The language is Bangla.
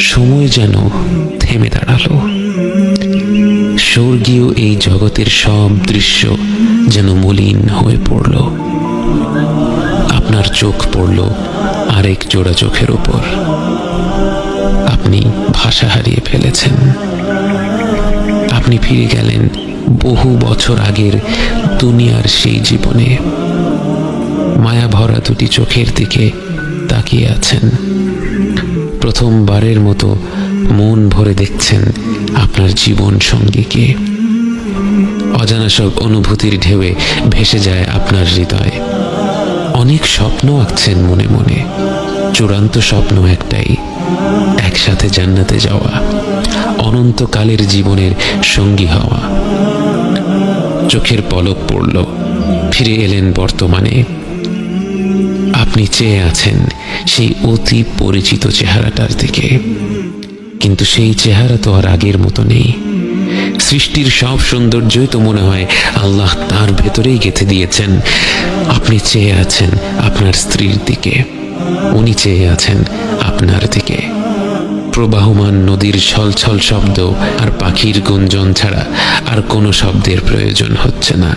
সময় যেন থেমে দাঁড়ালো। স্বর্গীয় এই জগতের সব দৃশ্য যেন মলিন হয়ে পড়ল। আপনার চোখ পড়ল আরেক জোড়া চোখের উপর। আপনি ভাষা হারিয়ে ফেলেছেন। আপনি ফিরে গেলেন বহু বছর আগের দুনিয়ার সেই জীবনে। মায়া ভরা দুটি চোখের দিকে তাকিয়ে আছেন। প্রথমবারের মতো মন ভরে দেখছেন আপনার জীবন সঙ্গীকে। অজানা সব অনুভূতির ঢেউয়ে ভেসে যায় আপনার হৃদয়। অনেক স্বপ্ন আঁকছেন মনে মনে। চূড়ান্ত স্বপ্ন একটাই, একসাথে জান্নাতে যাওয়া, অনন্তকালের জীবনের সঙ্গী হওয়া। চোখের পলক পড়ল, ফিরে এলেন বর্তমানে। আপনি চেয়ে আছেন সেই অতি পরিচিত চেহারাটার দিকে, কিন্তু সেই চেহারা তো আর আগের মতো নেই। সৃষ্টির সব সৌন্দর্যই তো মনে হয় আল্লাহ তার ভেতরেই গেঁথে দিয়েছেন। আপনি চেয়ে আছেন আপনার স্ত্রীর দিকে, উনি চেয়ে আছেন আপনার দিকে। প্রবাহমান নদীর ছলছল শব্দ আর পাখির গুঞ্জন ছাড়া আর কোনো শব্দের প্রয়োজন হচ্ছে না।